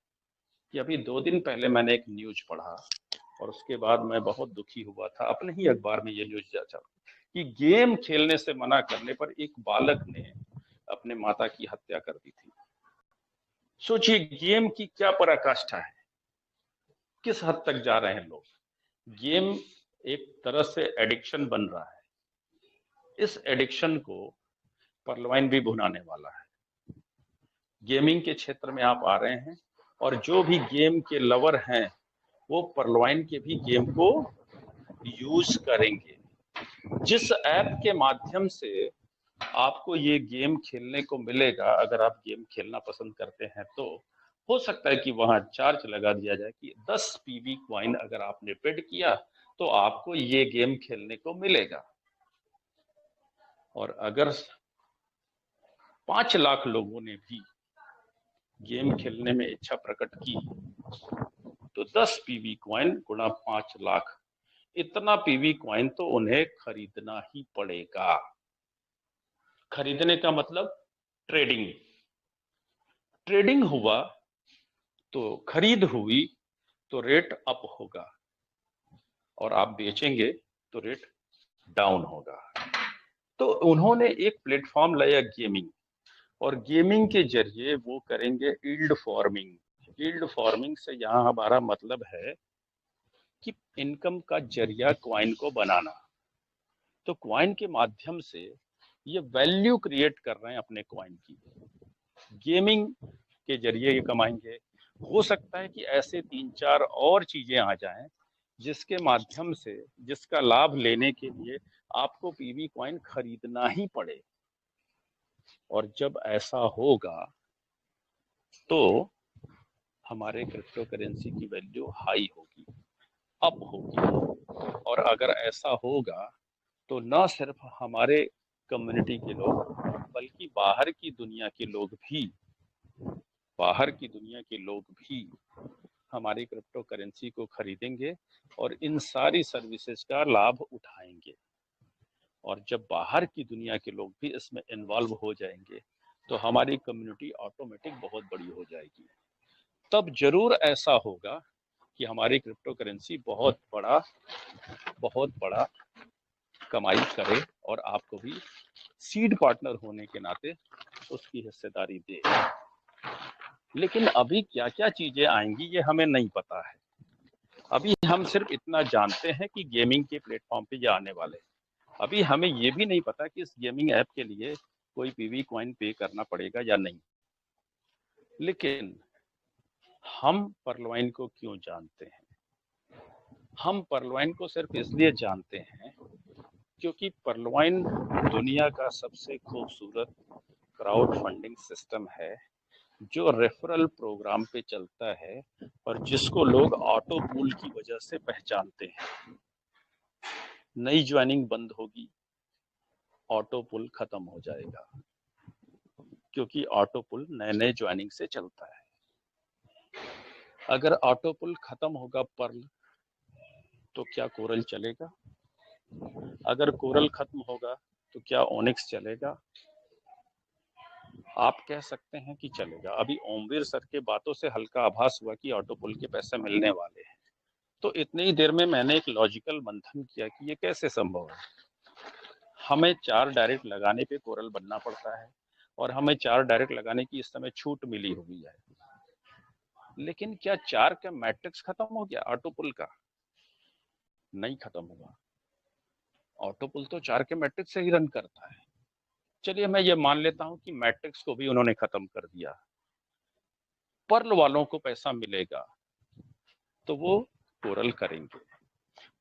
कि अभी 2 दिन पहले मैंने एक न्यूज पढ़ा और उसके बाद मैं बहुत दुखी हुआ था। अपने ही अखबार में ये न्यूज जाता कि गेम खेलने से मना करने पर एक बालक ने अपने माता की हत्या कर दी थी। सोचिए गेम की क्या पराकाष्ठा है, किस हद तक जा रहे हैं लोग। गेम एक तरह से एडिक्शन बन रहा है। इस एडिक्शन को पर्ल वाइन भी भुनाने वाला है। गेमिंग के क्षेत्र में आप आ रहे हैं, और जो भी गेम के लवर हैं वो पर्लवाइन के भी गेम को यूज करेंगे। जिस ऐप के माध्यम से आपको ये गेम खेलने को मिलेगा, अगर आप गेम खेलना पसंद करते हैं तो हो सकता है कि वहां चार्ज लगा दिया जाए कि 10 पीवी क्वाइन अगर आपने पेड किया तो आपको ये गेम खेलने को मिलेगा। और अगर 5 लाख लोगों ने भी गेम खेलने में इच्छा प्रकट की तो 10 पीवी क्वाइन गुणा 5 लाख, इतना पीवी क्वाइन तो उन्हें खरीदना ही पड़ेगा। खरीदने का मतलब ट्रेडिंग। ट्रेडिंग हुआ तो खरीद हुई तो रेट अप होगा और आप बेचेंगे तो रेट डाउन होगा। तो उन्होंने एक प्लेटफॉर्म लाया गेमिंग, और गेमिंग के जरिए वो करेंगे यील्ड फार्मिंग। यील्ड फार्मिंग से यहाँ हमारा मतलब है कि इनकम का जरिया क्वाइन को बनाना। तो क्वाइन के माध्यम से ये वैल्यू क्रिएट कर रहे हैं अपने क्वाइन की, गेमिंग के जरिए ये कमाएंगे। हो सकता है कि ऐसे 3-4 और चीजें आ जाएं जिसके माध्यम से, जिसका लाभ लेने के लिए आपको पीवी क्वाइन खरीदना ही पड़े। और जब ऐसा होगा तो हमारे क्रिप्टो करेंसी की वैल्यू हाई होगी, अप होगी। और अगर ऐसा होगा तो न सिर्फ हमारे कम्युनिटी के लोग बल्कि बाहर की दुनिया के लोग भी हमारी क्रिप्टो करेंसी को खरीदेंगे और इन सारी सर्विसेज का लाभ उठाएंगे। और जब बाहर की दुनिया के लोग भी इसमें इन्वॉल्व हो जाएंगे तो हमारी कम्युनिटी ऑटोमेटिक बहुत बड़ी हो जाएगी। तब जरूर ऐसा होगा कि हमारी क्रिप्टो करेंसी बहुत बड़ा कमाई करे और आपको भी सीड पार्टनर होने के नाते उसकी हिस्सेदारी दे। लेकिन अभी क्या क्या चीजें आएंगी ये हमें नहीं पता है। अभी हम सिर्फ इतना जानते हैं कि गेमिंग के प्लेटफॉर्म पे ये आने वाले हैं। अभी हमें ये भी नहीं पता कि इस गेमिंग ऐप के लिए कोई पीवी क्वाइन पे करना पड़ेगा या नहीं। लेकिन हम पर्लवाइन को क्यों जानते हैं? हम पर्लवाइन को सिर्फ इसलिए जानते हैं क्योंकि पर्लवाइन दुनिया का सबसे खूबसूरत क्राउड फंडिंग सिस्टम है जो रेफरल प्रोग्राम पे चलता है और जिसको लोग ऑटो पूल की वजह से पहचानते हैं। नई ज्वाइनिंग बंद होगी, ऑटो पुल खत्म हो जाएगा, क्योंकि ऑटो पुल नए ज्वाइनिंग से चलता है। अगर ऑटो पुल खत्म होगा पर्ल तो क्या कोरल चलेगा? अगर कोरल खत्म होगा तो क्या ओनिक्स चलेगा? आप कह सकते हैं कि चलेगा। अभी ओमवीर सर के बातों से हल्का आभास हुआ कि ऑटो पुल के पैसे मिलने वाले हैं। तो इतनी ही देर में मैंने एक लॉजिकल मंथन किया कि ये कैसे संभव है। हमें 4 डायरेक्ट लगाने पे कोरल बनना पड़ता है और हमें 4 डायरेक्ट लगाने की इस समय छूट मिली हुई है। लेकिन क्या 4 का मैट्रिक्स खत्म हो गया ऑटो पुल का? नहीं खत्म हुआ। ऑटो पुल तो 4 के मैट्रिक्स से ही रन करता है। चलिए मैं ये मान लेता हूं कि मैट्रिक्स को भी उन्होंने खत्म कर दिया। पर्ल वालों को पैसा मिलेगा तो वो कोरल करेंगे,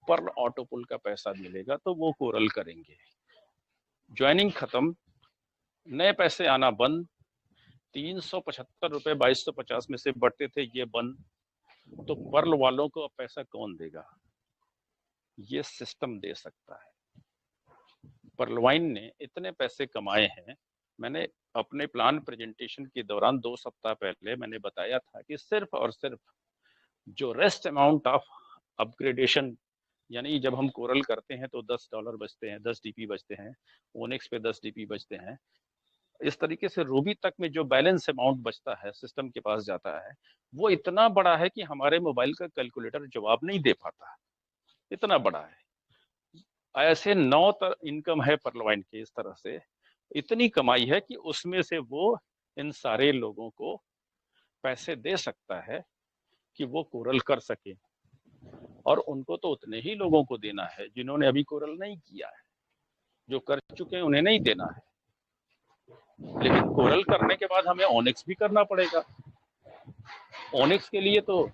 पर्ल ऑटो पुल का पैसा मिलेगा तो वो कोरल करेंगे। ज्वाइनिंग खत्म, नए पैसे आना बंद, 375 रुपए 2250 में से बढ़ते थे ये बंद, तो पर्ल वालों को अब पैसा कौन देगा? ये सिस्टम दे सकता है। पर्लवाइन ने इतने पैसे कमाए हैं। मैंने अपने प्लान प्रेजेंटेशन के दौरान 2 सप्ताह पहले मैंने बताया था कि सिर्फ और सिर्फ जो रेस्ट अमाउंट ऑफ अपग्रेडेशन, यानी जब हम कोरल करते हैं तो $10 बचते हैं, 10 डीपी बचते हैं, ओनिक्स पे 10 डीपी बचते हैं, इस तरीके से रूबी तक में जो बैलेंस अमाउंट बचता है सिस्टम के पास जाता है वो इतना बड़ा है कि हमारे मोबाइल का कैलकुलेटर जवाब नहीं दे पाता, इतना बड़ा है। ऐसे 9 इनकम है पर्लवाइन के, इस तरह से इतनी कमाई है कि उसमें से वो इन सारे लोगों को पैसे दे सकता है कि वो कोरल कर सके। और उनको तो उतने ही लोगों को देना है जिन्होंने अभी कोरल नहीं किया है। जो कर चुके हैं उन्हें नहीं देना है। लेकिन कोरल करने के बाद हमें ओनिक्स भी करना पड़ेगा। ओनिक्स के लिए तो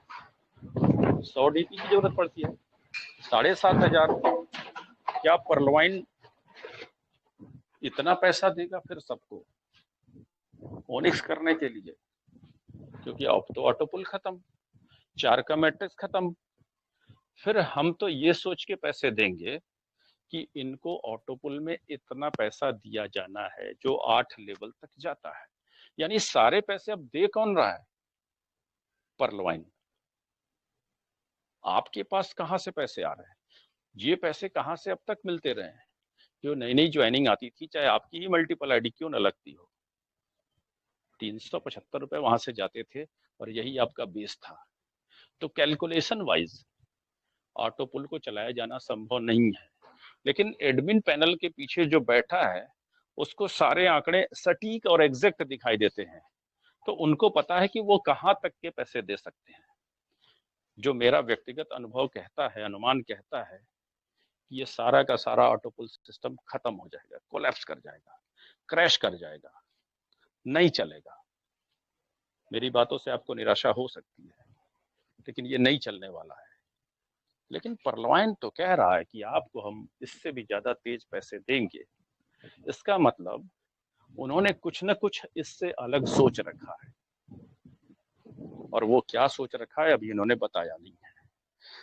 100 डीपी की जरूरत पड़ती है, 7,500। क्या परलवाइन इतना पैसा देगा फिर सबको ओनिक्स करने के लिए? क्योंकि अब तो ऑटोपुल खत्म, 4 का मैट्रिक्स खत्म। फिर हम तो ये सोच के पैसे देंगे कि इनको ऑटोपुल में इतना पैसा दिया जाना है जो 8 लेवल तक जाता है। यानी सारे पैसे अब दे कौन रहा है? परलवाइन। आपके पास कहां से पैसे आ रहे हैं? ये पैसे कहां से अब तक मिलते रहे हैं? जो नई नई ज्वाइनिंग आती थी, चाहे आपकी ही मल्टीपल आईडी क्यों न लगती हो, 375 रुपए वहां से जाते थे और यही आपका बेस था। तो कैलकुलेशन वाइज ऑटोपुल को चलाया जाना संभव नहीं है, लेकिन एडमिन पैनल के पीछे जो बैठा है उसको सारे आंकड़े सटीक और एग्जैक्ट दिखाई देते हैं, तो उनको पता है कि वो कहां तक के पैसे दे सकते हैं। जो मेरा व्यक्तिगत अनुभव कहता है, अनुमान कहता है कि ये सारा का सारा ऑटोपुल सिस्टम खत्म हो जाएगा, कोलैप्स कर जाएगा, क्रैश कर जाएगा, नहीं चलेगा। मेरी बातों से आपको निराशा हो सकती है, लेकिन ये नहीं चलने वाला है। लेकिन परलवाइन तो कह रहा है कि आपको हम इससे भी ज्यादा तेज पैसे देंगे। इसका मतलब उन्होंने कुछ न कुछ इससे अलग सोच रखा है, और वो क्या सोच रखा है अभी इन्होंने बताया नहीं है,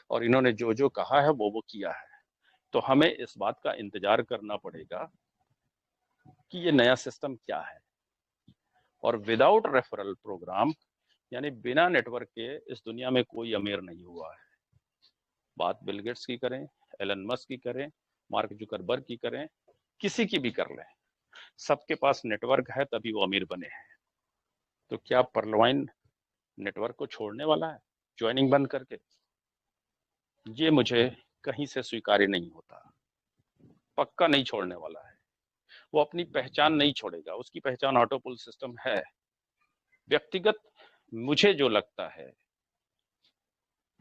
और इन्होंने जो जो कहा है वो किया है। तो हमें इस बात का इंतजार करना पड़ेगा कि ये नया सिस्टम क्या है। और विदाउट रेफरल प्रोग्राम, यानी बिना नेटवर्क के इस दुनिया में कोई अमीर नहीं हुआ है। बात बिल गेट्स की करें, एलन मस्क की करें, मार्क जुकरबर्ग की करें, किसी की भी कर लें, सबके पास नेटवर्क है तभी वो अमीर बने हैं। तो क्या परलवाइन नेटवर्क को छोड़ने वाला है ज्वाइनिंग बंद करके? ये मुझे कहीं से स्वीकार्य नहीं होता। पक्का नहीं छोड़ने वाला है। वो अपनी पहचान नहीं छोड़ेगा, उसकी पहचान ऑटोपुल सिस्टम है। व्यक्तिगत मुझे जो लगता है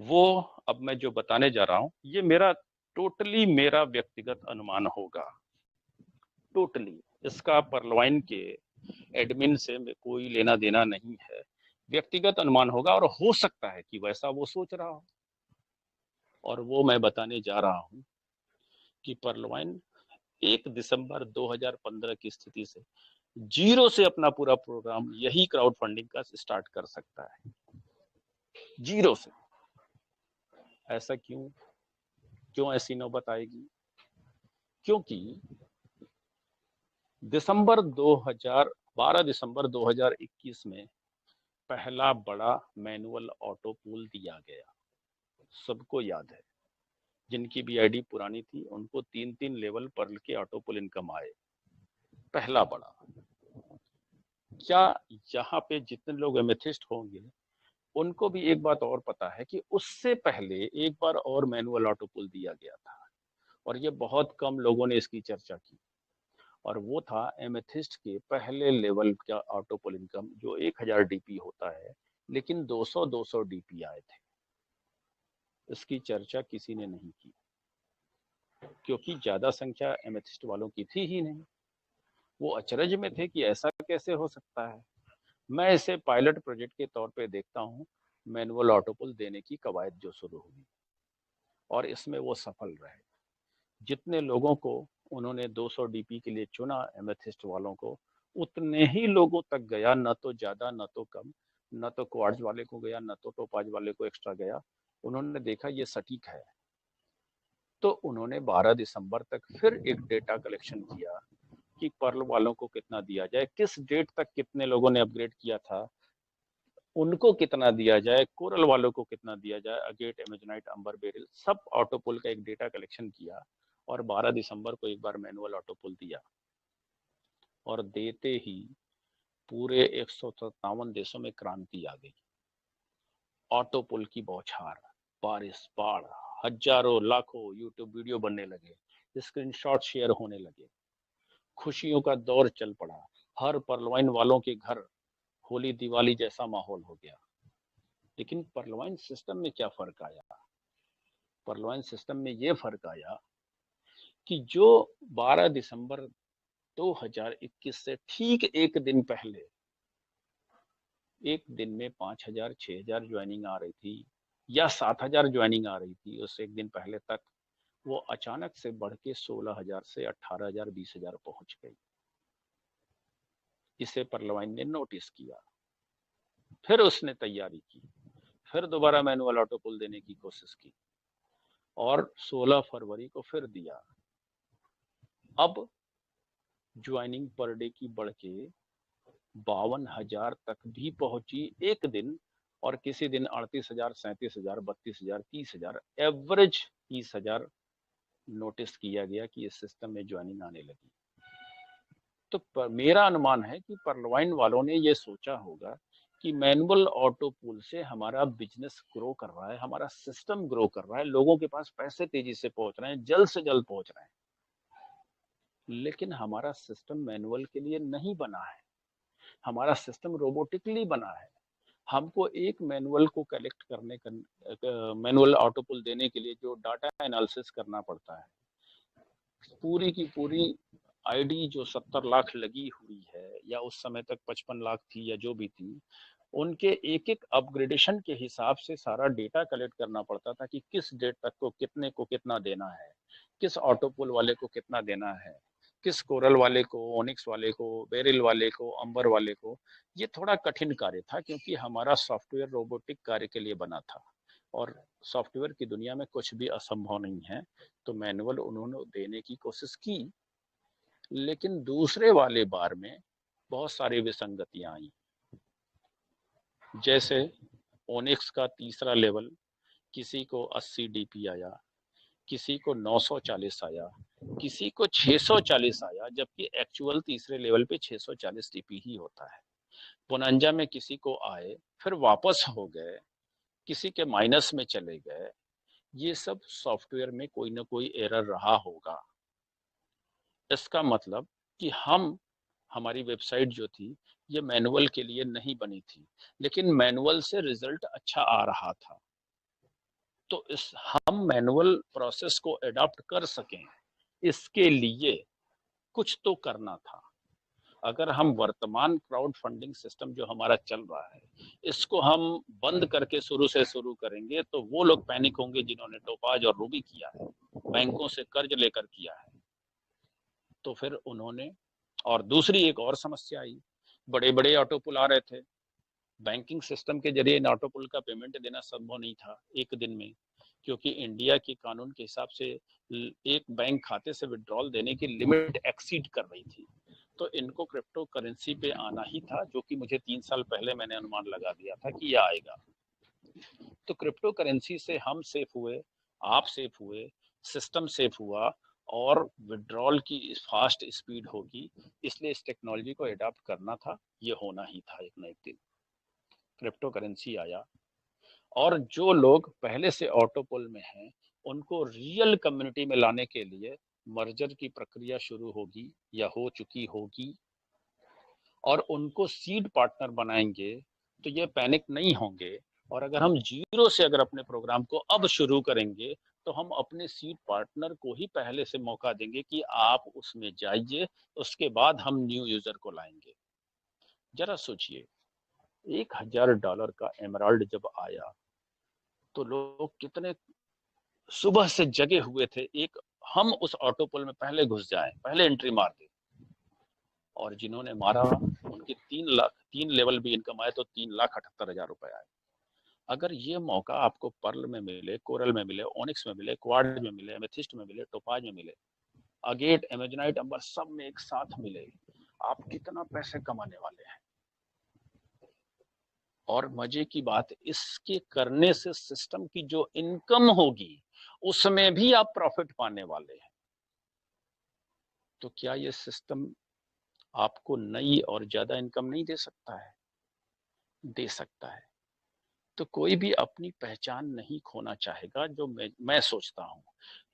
वो अब मैं जो बताने जा रहा हूं, ये मेरा टोटली मेरा व्यक्तिगत अनुमान होगा। टोटली इसका परलवाइन के एडमिन से कोई लेना देना नहीं है, व्यक्तिगत अनुमान होगा। और हो सकता है कि वैसा वो सोच रहा हो, और वो मैं बताने जा रहा हूं कि परलवाइन 1 दिसंबर 2015 की स्थिति से जीरो से अपना पूरा प्रोग्राम यही क्राउड फंडिंग का स्टार्ट कर सकता है, जीरो से। ऐसा क्यों? क्यों ऐसी नौबत आएगी? क्योंकि 12 दिसंबर 2021 में पहला बड़ा मैनुअल ऑटो पूल दिया गया, सबको याद है। जिनकी भी आईडी पुरानी थी उनको 3-3 लेवल पर्ल के ऑटो पुल इनकम आए, पहला बड़ा। क्या यहाँ पे जितने लोग एमेथिस्ट होंगे उनको भी एक बात और पता है कि उससे पहले एक बार और मैनुअल ऑटो पुल दिया गया था, और ये बहुत कम लोगों ने इसकी चर्चा की, और वो था एमेथिस्ट के पहले लेवल का ऑटो पुल इनकम जो 1000 डीपी होता है, लेकिन 200 डीपी आए थे। इसकी चर्चा किसी ने नहीं की, क्योंकि ज्यादा संख्या एमेथिस्ट वालों की थी ही नहीं। वो अचरज में थे कि ऐसा कैसे हो सकता है। मैं इसे पायलट प्रोजेक्ट के तौर पे देखता हूँ, मैनुअल ऑटोपुल देने की कवायद जो शुरू हुई, और इसमें वो सफल रहे। जितने लोगों को उन्होंने 200 डीपी के लिए चुना एमेथिस्ट वालों को, उतने ही लोगों तक गया, न तो ज्यादा न तो कम, न तो क्वार्ट्ज वाले को गया न तो टोपाज वाले को एक्स्ट्रा गया। उन्होंने देखा ये सटीक है, तो उन्होंने 12 दिसंबर तक फिर एक डेटा कलेक्शन किया कि पर्ल वालों को कितना दिया जाए, किस डेट तक कितने लोगों ने अपग्रेड किया था उनको कितना दिया जाए, कोरल वालों को कितना दिया जाए, अगेट, एमेजोनाइट, अंबर बेरिल, सब ऑटोपुल का एक डेटा कलेक्शन किया, और 12 दिसंबर को एक बार मैनुअल ऑटोपुल दिया। और देते ही पूरे 157 देशों में क्रांति आ गई। ऑटोपुल की बौछार, बारिश, बाढ़, हजारों लाखों यूट्यूब वीडियो बनने लगे, स्क्रीनशॉट शेयर होने लगे, खुशियों का दौर चल पड़ा। हर परलवाइन वालों के घर होली दिवाली जैसा माहौल हो गया। लेकिन परलवाइन सिस्टम में क्या फर्क आया? परलवाइन सिस्टम में ये फर्क आया कि जो 12 दिसंबर 2021 से ठीक एक दिन पहले, एक दिन में 5000 6000 ज्वाइनिंग आ रही थी, या 7,000 ज्वाइनिंग आ रही थी उस एक दिन पहले तक, वो अचानक से बढ़ के 16,000 से 18,000 20,000 पहुंच गई। इसे परलवाइन ने नोटिस किया, फिर उसने तैयारी की, फिर दोबारा मैनुअल ऑटो पुल देने की कोशिश की और 16 फरवरी को फिर दिया। अब ज्वाइनिंग पर डे की बढ़ के 52,000 तक भी पहुंची एक दिन, और किसी दिन 38,000, 37,000, 32,000, 30,000, एवरेज 30,000 नोटिस किया गया कि इस सिस्टम में ज्वाइनिंग आने लगी। तो मेरा अनुमान है कि परलवाइन वालों ने ये सोचा होगा कि मैनुअल ऑटो पूल से हमारा बिजनेस ग्रो कर रहा है, हमारा सिस्टम ग्रो कर रहा है, लोगों के पास पैसे तेजी से पहुंच रहे हैं, जल्द से जल्द पहुंच रहे हैं, लेकिन हमारा सिस्टम मैनुअल के लिए नहीं बना है, हमारा सिस्टम रोबोटिकली बना है। हमको एक मैनुअल को कलेक्ट करने का, मैनुअल ऑटो पुल देने के लिए जो डाटा एनालिसिस करना पड़ता है, पूरी की पूरी आईडी जो 70 लाख लगी हुई है, या उस समय तक 55 लाख थी या जो भी थी, उनके एक एक अपग्रेडेशन के हिसाब से सारा डेटा कलेक्ट करना पड़ता था कि किस डेट तक को कितने को कितना देना है, किस ऑटो पुल वाले को कितना देना है, किस कोरल वाले को, ओनिक्स वाले को, बेरिल वाले को, अंबर वाले को। ये थोड़ा कठिन कार्य था क्योंकि हमारा सॉफ्टवेयर रोबोटिक कार्य के लिए बना था और सॉफ्टवेयर की दुनिया में कुछ भी असंभव नहीं है। तो मैनुअल उन्होंने देने की कोशिश की, लेकिन दूसरे वाले बार में बहुत सारी विसंगतियां आई। जैसे ओनिक्स का तीसरा लेवल किसी को 80 डीपी आया, किसी को 940 आया, किसी को 640 आया, जबकि एक्चुअल तीसरे लेवल पे 640 डीपी ही होता है। बोनांजा में किसी को आए, फिर वापस हो गए, किसी के माइनस में चले गए। ये सब सॉफ्टवेयर में कोई ना कोई एरर रहा होगा। इसका मतलब कि हमारी वेबसाइट जो थी ये मैनुअल के लिए नहीं बनी थी, लेकिन मैनुअल से रिजल्ट अच्छा आ रहा था। तो हम मैनुअल प्रोसेस को अडॉप्ट कर सकें, इसके लिए कुछ तो करना था। अगर हम वर्तमान क्राउड फंडिंग सिस्टम जो हमारा चल रहा है, इसको हम बंद करके शुरू से शुरू करेंगे तो वो लोग पैनिक होंगे जिन्होंने टोपाज और रूबी किया है, बैंकों से कर्ज लेकर किया है। तो फिर उन्होंने, और दूसरी एक और समस्या आई, बड़े बड़े ऑटो पुल आ रहे थे, बैंकिंग सिस्टम के जरिए इन ऑटो पुल का पेमेंट देना संभव नहीं था एक दिन में, क्योंकि इंडिया के कानून के हिसाब से एक बैंक खाते से विड्रॉल देने की लिमिट एक्सीड कर रही थी। तो इनको क्रिप्टो करेंसी पे आना ही था, जो कि मुझे 3 साल पहले मैंने अनुमान लगा दिया था कि यह आएगा। तो क्रिप्टो करेंसी से हम सेफ हुए, आप सेफ हुए, सिस्टम सेफ हुआ, और विड्रॉल की फास्ट स्पीड होगी, इसलिए इस टेक्नोलॉजी को अडॉप्ट करना था, ये होना ही था एक न एक दिन। क्रिप्टो करेंसी आया, और जो लोग पहले से ऑटो पुल में हैं उनको रियल कम्युनिटी में लाने के लिए मर्जर की प्रक्रिया शुरू होगी या हो चुकी होगी, और उनको सीड पार्टनर बनाएंगे तो ये पैनिक नहीं होंगे। और अगर हम जीरो से अगर अपने प्रोग्राम को अब शुरू करेंगे तो हम अपने सीड पार्टनर को ही पहले से मौका देंगे कि आप उसमें जाइए, उसके बाद हम न्यू यूजर को लाएंगे। जरा सोचिए, $1,000 का एमराल्ड जब आया तो लोग कितने सुबह से जगे हुए थे, एक हम उस ऑटो पुल में पहले घुस जाएं, पहले एंट्री मार दें। और जिन्होंने मारा उनकी 3 लेवल भी इनकम आए तो 3,78,000 रुपए आए। अगर ये मौका आपको पर्ल में मिले, कोरल में मिले, ओनिक्स में मिले, क्वार्ट्ज में मिले, एमेथिस्ट में मिले, टोपाज में मिले, अगेट, एमेजोनाइट, अंबर सब में एक साथ मिले, आप कितना पैसे कमाने वाले हैं। और मजे की बात, इसके करने से सिस्टम की जो इनकम होगी उसमें भी आप प्रॉफिट पाने वाले हैं। तो क्या ये सिस्टम आपको नई और ज्यादा इनकम नहीं दे सकता है? दे सकता है। तो कोई भी अपनी पहचान नहीं खोना चाहेगा, जो मैं सोचता हूँ।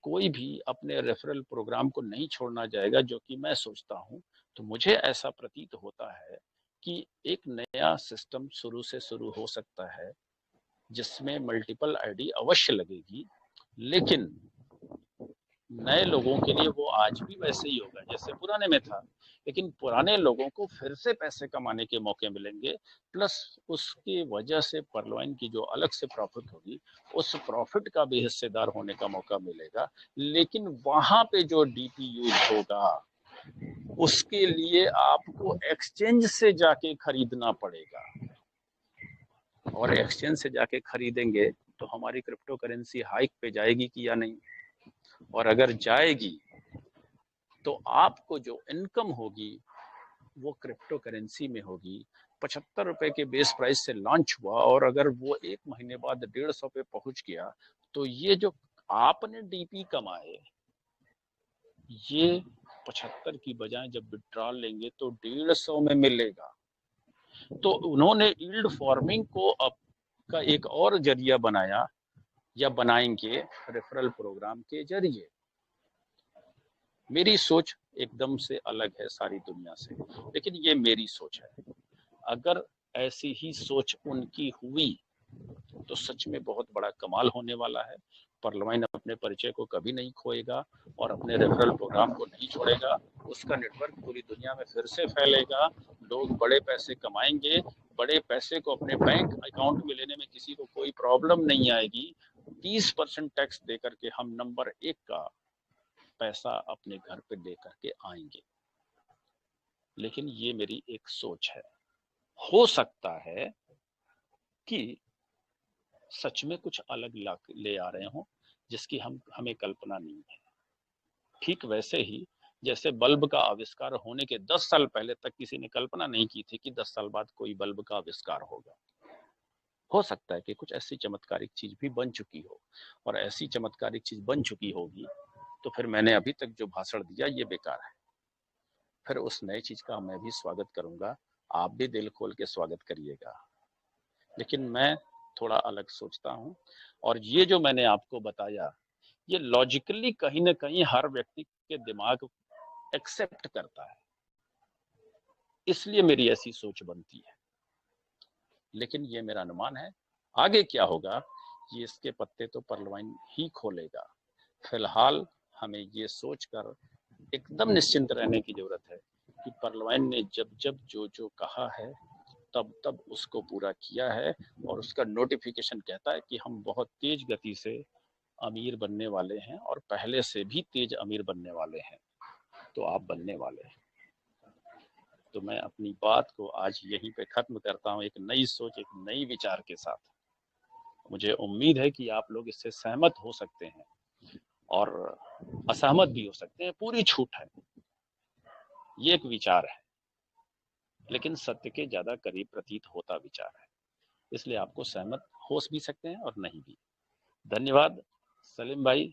कोई भी अपने रेफरल प्रोग्राम को नहीं छोड़ना चाहेगा, जो कि मैं सोचता हूँ। तो मुझे ऐसा प्रतीत होता है कि एक नया सिस्टम शुरू से शुरू हो सकता है जिसमें मल्टीपल आईडी अवश्य लगेगी, लेकिन नए लोगों के लिए वो आज भी वैसे ही होगा जैसे पुराने में था, लेकिन पुराने लोगों को फिर से पैसे कमाने के मौके मिलेंगे, प्लस उसकी वजह से परलवाइन की जो अलग से प्रॉफिट होगी उस प्रॉफिट का भी हिस्सेदार होने का मौका मिलेगा। लेकिन वहां पे जो डीपी यूज होगा उसके लिए आपको एक्सचेंज से जाके खरीदना पड़ेगा, और एक्सचेंज से जाके खरीदेंगे तो हमारी क्रिप्टो करेंसी हाइक पे जाएगी कि या नहीं, और अगर जाएगी तो आपको जो इनकम होगी वो क्रिप्टो करेंसी में होगी। 75 रुपए के बेस प्राइस से लॉन्च हुआ और अगर वो एक महीने बाद 150 पे पहुंच गया तो ये जो आपने डीपी कमाए ये 75 की बजाय जब विड्रॉल लेंगे तो 150 में मिलेगा। तो उन्होंने यील्ड फार्मिंग को अब का एक और जरिया बनाया या बनाएंगे रेफरल प्रोग्राम के जरिए। मेरी सोच एकदम से अलग है सारी दुनिया से, लेकिन ये मेरी सोच है। अगर ऐसी ही सोच उनकी हुई तो सच में बहुत बड़ा कमाल होने वाला है। परलवाइन अपने परिचय को कभी नहीं खोएगा और अपने रेफरल प्रोग्राम को नहीं छोड़ेगा। उसका नेटवर्क पूरी दुनिया में फिर से फैलेगा, लोग बड़े पैसे कमाएंगे, बड़े पैसे को अपने बैंक अकाउंट में लेने में किसी को कोई प्रॉब्लम नहीं आएगी। 30% टैक्स देकर के हम नंबर 1 का पैसा अपने घर पे लेकर के आएंगे। लेकिन ये मेरी एक सोच है, हो सकता है कि सच में कुछ अलग ले आ रहे हों जिसकी हमें कल्पना नहीं है। ठीक वैसे ही जैसे बल्ब का आविष्कार होने के 10 साल पहले तक किसी ने कल्पना नहीं की थी कि 10 साल बाद कोई बल्ब का आविष्कार होगा। हो सकता है कि कुछ ऐसी चमत्कारिक चीज भी बन चुकी हो, और ऐसी चमत्कारिक चीज बन चुकी होगी तो फिर मैंने अभी तक जो भाषण दिया ये बेकार है। फिर उस नई चीज का मैं भी स्वागत करूंगा, आप भी दिल खोल के स्वागत करिएगा। लेकिन मैं थोड़ा अलग सोचता हूँ, और ये जो मैंने आपको बताया ये लॉजिकली कहीं ना कहीं हर व्यक्ति के दिमाग एक्सेप्ट करता है, इसलिए मेरी ऐसी सोच बनती है। लेकिन ये मेरा अनुमान है, आगे क्या होगा ये इसके पत्ते तो परलवाइन ही खोलेगा। फिलहाल हमें ये सोचकर एकदम निश्चिंत रहने की जरूरत है कि परलवाइन ने जब जब जो जो कहा है तब तब उसको पूरा किया है, और उसका नोटिफिकेशन कहता है कि हम बहुत तेज गति से अमीर बनने वाले हैं और पहले से भी तेज अमीर बनने वाले हैं। तो आप बनने वाले हैं। तो मैं अपनी बात को आज यहीं पे खत्म करता हूँ, एक नई सोच, एक नई विचार के साथ। मुझे उम्मीद है कि आप लोग इससे सहमत हो सकते हैं और असहमत भी हो सकते हैं, पूरी छूट है। ये एक विचार है, लेकिन सत्य के ज्यादा करीब प्रतीत होता विचार है, इसलिए आपको सहमत हो भी सकते हैं और नहीं भी। धन्यवाद सलीम भाई।